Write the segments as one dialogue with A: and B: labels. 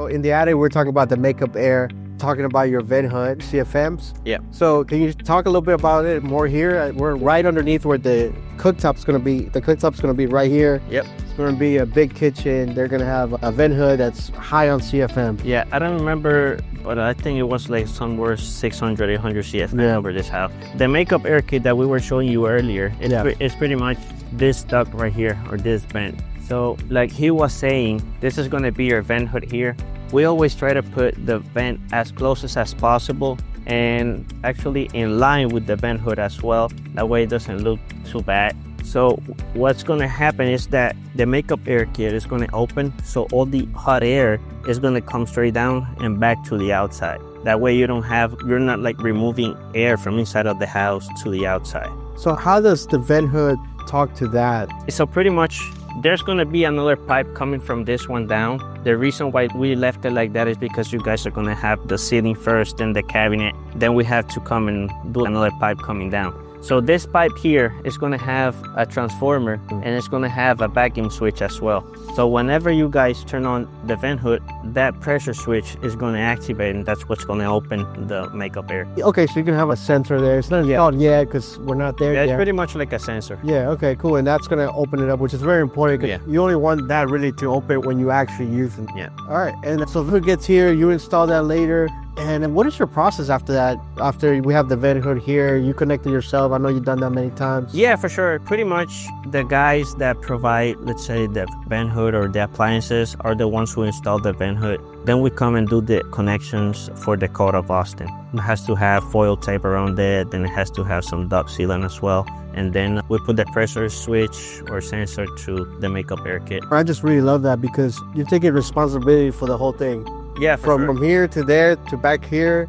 A: in the attic, we're talking about the makeup air, talking about your vent hood, CFMs.
B: Yeah.
A: So can you talk a little bit about it more here? We're right underneath where the cooktop's going to be. The cooktop's going to be right here.
B: Yep.
A: It's going to be a big kitchen. They're going to have a vent hood that's high on CFM.
B: Yeah, I don't remember, but I think it was like somewhere 600, 800 CFM over this house. The makeup air kit that we were showing you earlier, it's pretty much this duct right here, or this vent. So like he was saying, this is going to be your vent hood here. We always try to put the vent as close as possible and actually in line with the vent hood as well. That way it doesn't look too bad. So what's going to happen is that the makeup air kit is going to open, so all the hot air is going to come straight down and back to the outside. That way you're not like removing air from inside of the house to the outside.
A: So how does the vent hood talk to that?
B: So pretty much there's going to be another pipe coming from this one down. The reason why we left it like that is because you guys are going to have the ceiling first, then the cabinet, then we have to come and do another pipe coming down. So this pipe here is going to have a transformer, and it's going to have a vacuum switch as well. So whenever you guys turn on the vent hood, that pressure switch is going to activate, and that's what's going to open the makeup air.
A: Okay, so you can have a sensor there. It's not installed yet because we're not there yet.
B: It's pretty much like a sensor.
A: Yeah, okay, cool. And that's going to open it up, which is very important because you only want that really to open when you actually use it.
B: Yeah.
A: All right, and so if it gets here, you install that later. And what is your process after that? After we have the vent hood here, you connect it yourself. I know you've done that many times.
B: Yeah, for sure. Pretty much the guys that provide, let's say, the vent hood or the appliances are the ones who install the vent hood. Then we come and do the connections for the Code of Austin. It has to have foil tape around it, then it has to have some duct sealant as well. And then we put the pressure switch or sensor to the makeup air kit.
A: I just really love that because you're taking responsibility for the whole thing.
B: Yeah,
A: from here to there to back here,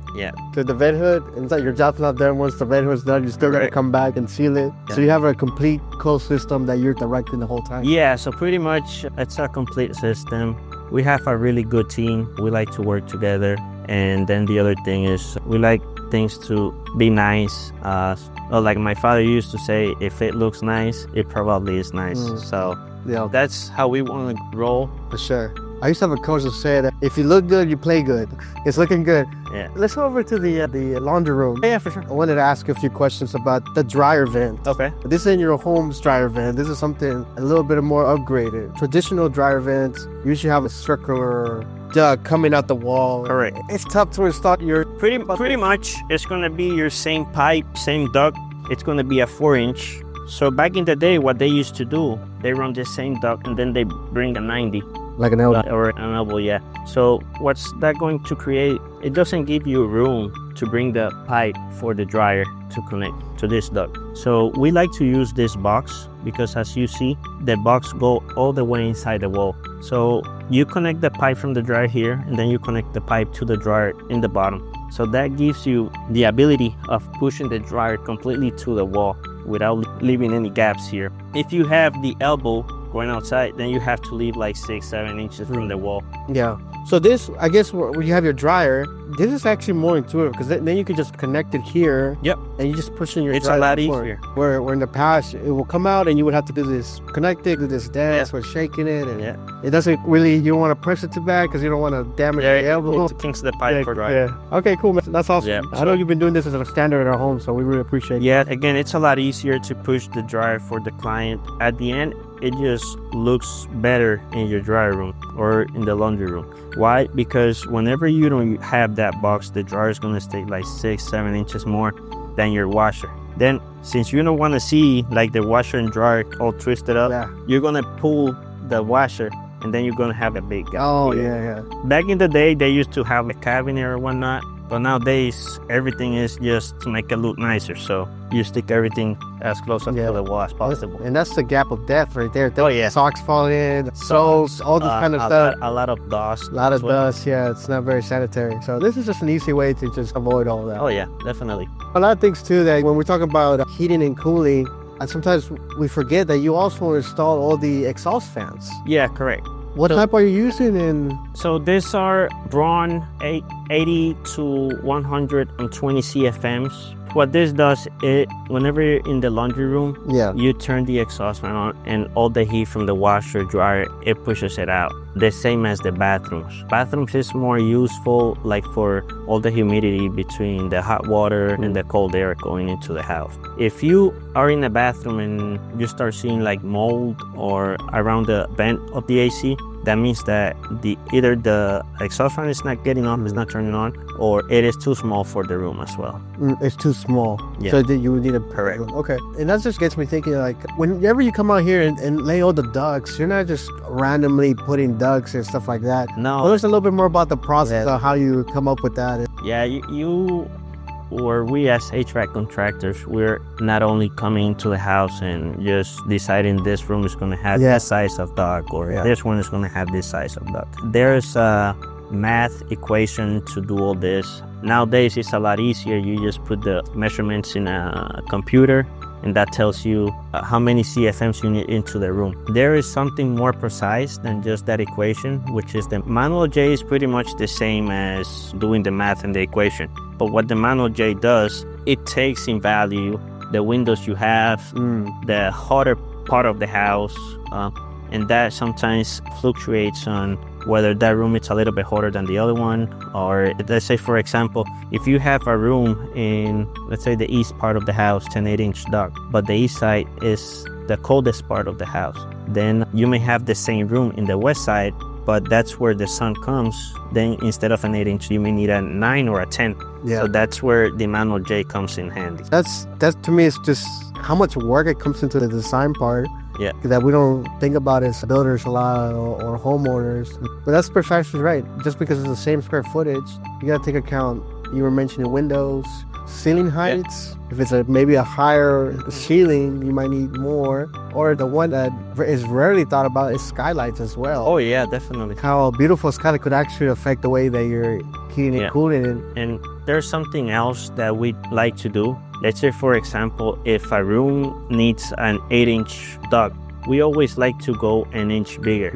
A: to the vent hood. And it's like your job's not done. Once the vent hood's done, you still gotta come back and seal it. Yeah. So you have a complete closed system that you're directing the whole time.
B: Yeah, so pretty much it's a complete system. We have a really good team. We like to work together. And then the other thing is we like things to be nice. Like my father used to say, if it looks nice, it probably is nice. So that's how we want to roll.
A: For sure. I used to have a coach that said, if you look good, you play good. It's looking good.
B: Yeah.
A: Let's go over to the laundry room.
B: Yeah, for sure.
A: I wanted to ask you a few questions about the dryer vent.
B: Okay.
A: This isn't your home's dryer vent. This is something a little bit more upgraded. Traditional dryer vents usually have a circular duct coming out the wall.
B: Correct.
A: It's tough to install your...
B: Pretty much, it's going to be your same pipe, same duct. It's going to be a 4-inch. So back in the day, what they used to do, they run the same duct and then they bring a 90.
A: Like an elbow.
B: Or an elbow, yeah. So what's that going to create? It doesn't give you room to bring the pipe for the dryer to connect to this duct. So we like to use this box because as you see, the box go all the way inside the wall. So you connect the pipe from the dryer here, and then you connect the pipe to the dryer in the bottom. So that gives you the ability of pushing the dryer completely to the wall without leaving any gaps here. If you have the elbow going outside, then you have to leave like 6-7 inches from the wall.
A: Yeah. So this, I guess, when you have your dryer, this is actually more intuitive because then you can just connect it here.
B: Yep.
A: And you just push in your
B: dryer. It's
A: a
B: lot easier.
A: Where in the past, it will come out and you would have to do this, connect it, do this dance with shaking it. And it doesn't really, you don't want to press it too bad because you don't want to damage the elbow.
B: It kinks the pipe for dryer.
A: Yeah. Okay, cool, man. That's awesome.
B: Yeah.
A: I know you've been doing this as a standard at our home, so we really appreciate it.
B: Yeah, again, it's a lot easier to push the dryer for the client. At the end, it just looks better in your dryer room or in the laundry room. Why? Because whenever you don't have that box, the dryer is going to stay like 6-7 inches more than your washer. Then, since you don't want to see like the washer and dryer all twisted up, you're going to pull the washer and then you're going to have a big gap.
A: Oh, yeah.
B: Back in the day, they used to have a cabinet or whatnot. But nowadays, everything is just to make it look nicer. So you stick everything as close up to the wall as possible.
A: And that's the gap of death right there. Socks fall in, soaps, all this kind of stuff.
B: A lot of dust.
A: A lot of dust, it's not very sanitary. So this is just an easy way to just avoid all that.
B: Oh yeah, definitely.
A: A lot of things too that when we're talking about heating and cooling, sometimes we forget that you also install all the exhaust fans.
B: Yeah, correct.
A: What type are you using?
B: So these are Braun 80 to 120 CFMs What this does, whenever you're in the laundry room,
A: Yeah.
B: you turn the exhaust fan on, and all the heat from the washer, dryer, it pushes it out. The same as the bathrooms. Bathrooms is more useful, like for all the humidity between the hot water and the cold air going into the house. If you are in a bathroom and you start seeing like mold or around the vent of the AC, that means that either the exhaust fan is not getting on, it's not turning on, or it is too small for the room as well.
A: It's too small.
B: Yeah.
A: So that you would need a
B: Correct.
A: Okay. And that just gets me thinking, like, whenever you come out here and lay all the ducts, you're not just randomly putting ducts and stuff like that.
B: No.
A: Tell us a little bit more about the process of how you come up with that.
B: Yeah, we as HVAC contractors, we're not only coming to the house and just deciding this room is going to have this size of duct, or this one is going to have this size of duct. There's a math equation to do all this. Nowadays, it's a lot easier. You just put the measurements in a computer, and that tells you how many CFMs you need into the room. There is something more precise than just that equation, which is the manual J is pretty much the same as doing the math and the equation. But what the manual J does, it takes in value the windows you have, the hotter part of the house, and that sometimes fluctuates on whether that room is a little bit hotter than the other one. Or let's say, for example, if you have a room in, let's say, the east part of the house, 10/8-inch duct, but the east side is the coldest part of the house, then you may have the same room in the west side, but that's where the sun comes. Then instead of an 8-inch, you may need a 9 or a 10.
A: Yeah.
B: So that's where the manual J comes in handy.
A: That's to me, it's just how much work it comes into the design part.
B: Yeah.
A: That we don't think about as builders a lot, or homeowners. But that's precisely right. Just because it's the same square footage, you got to take account. You were mentioning windows, ceiling heights. If it's maybe a higher ceiling, you might need more. Or the one that is rarely thought about is skylights as well.
B: Oh yeah, definitely.
A: How a beautiful skylight could actually affect the way that you're heating and cooling it.
B: And there's something else that we like to do. Let's say, for example, if a room needs an 8-inch duct, we always like to go an inch bigger.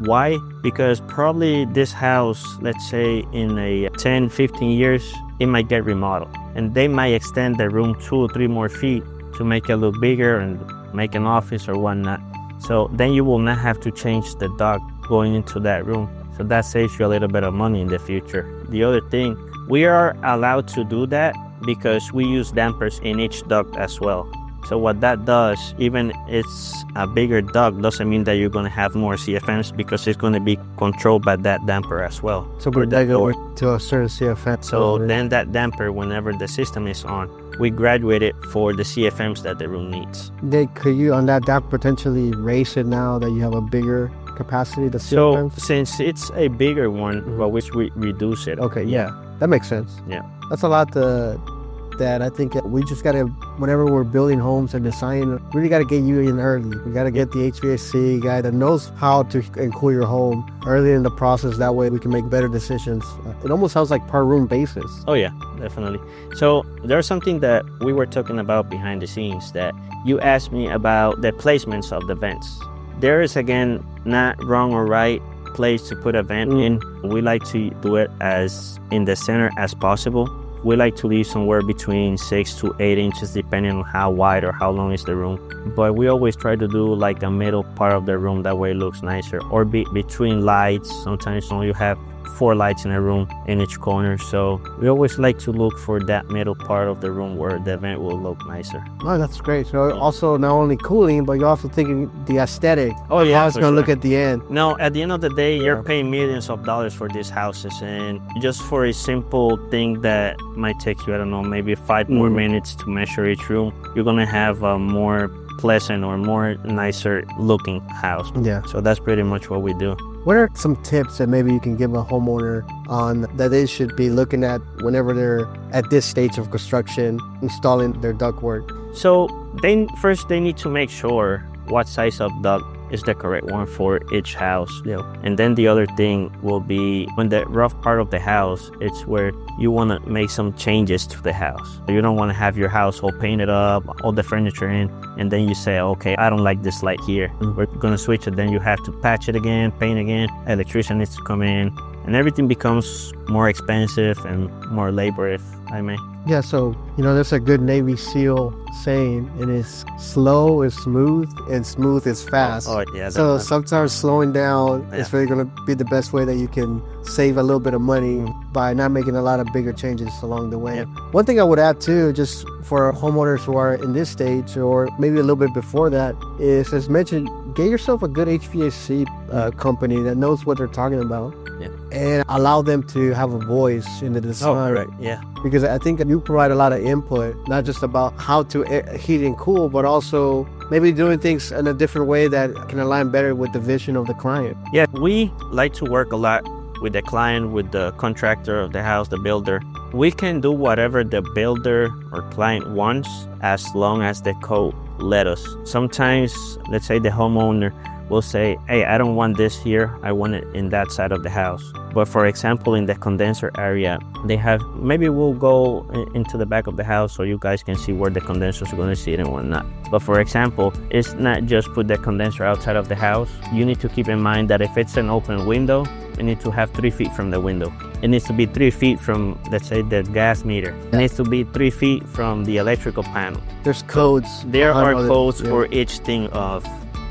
B: Why? Because probably this house, let's say in a 10, 15 years, it might get remodeled. And they might extend the room 2 or 3 more feet to make it look bigger and make an office or whatnot. So then you will not have to change the duct going into that room. So that saves you a little bit of money in the future. The other thing, we are allowed to do that because we use dampers in each duct as well. So what that does, even it's a bigger duct, doesn't mean that you're going to have more CFMs, because it's going to be controlled by that damper as well.
A: So we're going to a certain CFM.
B: So then that damper, whenever the system is on, we graduate it for the CFMs that the room needs.
A: Could you, on that damper, potentially raise it now that you have a bigger capacity? The CFMs?
B: So since it's a bigger one, well, we reduce it.
A: Okay, yeah. That makes sense.
B: Yeah.
A: That's a lot that I think we just got to, whenever we're building homes and designing, really got to get you in early. We got to get the HVAC guy that knows how to cool your home early in the process. That way we can make better decisions. It almost sounds like per room basis.
B: Oh yeah, definitely. So there's something that we were talking about behind the scenes that you asked me about the placements of the vents. There is, again, not wrong or right place to put a vent in. We like to do it as in the center as possible. We like to leave somewhere between 6 to 8 inches, depending on how wide or how long is the room. But we always try to do like a middle part of the room, that way it looks nicer. Or between lights. Sometimes you have 4 lights in a room in each corner. So we always like to look for that middle part of the room where the vent will look nicer.
A: Oh, that's great. So also not only cooling, but you're also thinking the aesthetic.
B: Oh yeah,
A: how it's going to look at the end.
B: No, at the end of the day, you're paying millions of dollars for these houses, and just for a simple thing that might take you, I don't know, maybe 5 more minutes to measure each room, you're going to have a more pleasant or more nicer looking house.
A: Yeah.
B: So that's pretty much what we do.
A: What are some tips that maybe you can give a homeowner on that they should be looking at whenever they're at this stage of construction, installing their ductwork?
B: So they need to make sure what size of duct is the correct one for each house.
A: Yeah.
B: And then the other thing will be when the rough part of the house, it's where you want to make some changes to the house. You don't want to have your house all painted up, all the furniture in, and then you say, okay, I don't like this light here. We're going to switch it. Then you have to patch it again, paint again. Electrician needs to come in, and everything becomes more expensive and more labor, if I may.
A: Yeah, so, there's a good Navy SEAL saying, and it's slow is smooth and smooth is fast.
B: Oh yeah.
A: So sometimes slowing down is really going to be the best way that you can save a little bit of money by not making a lot of bigger changes along the way.
B: Yeah.
A: One thing I would add too, just for homeowners who are in this stage or maybe a little bit before that, is as mentioned, get yourself a good HVAC company that knows what they're talking about.
B: Yeah.
A: And allow them to have a voice in the design.
B: Oh, right. Yeah.
A: Because I think you provide a lot of input, not just about how to heat and cool, but also maybe doing things in a different way that can align better with the vision of the client.
B: Yeah, we like to work a lot with the client, with the contractor of the house, the builder. We can do whatever the builder or client wants as long as the code let us. Sometimes, let's say the homeowner will say, hey, I don't want this here, I want it in that side of the house. But for example, in the condenser area, they have, maybe we'll go into the back of the house so you guys can see where the condensers are going to sit and whatnot. But for example, it's not just put the condenser outside of the house. You need to keep in mind that if it's an open window, you need to have 3 feet from the window. It needs to be 3 feet from, let's say, the gas meter. It needs to be 3 feet from the electrical panel.
A: There's codes.
B: There are codes for each thing of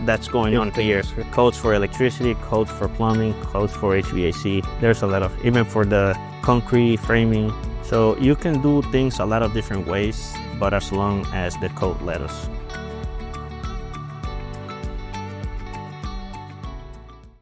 B: that's going on here. Codes for electricity, codes for plumbing, codes for HVAC. There's a lot of, even for the concrete framing. So you can do things a lot of different ways, but as long as the code let us.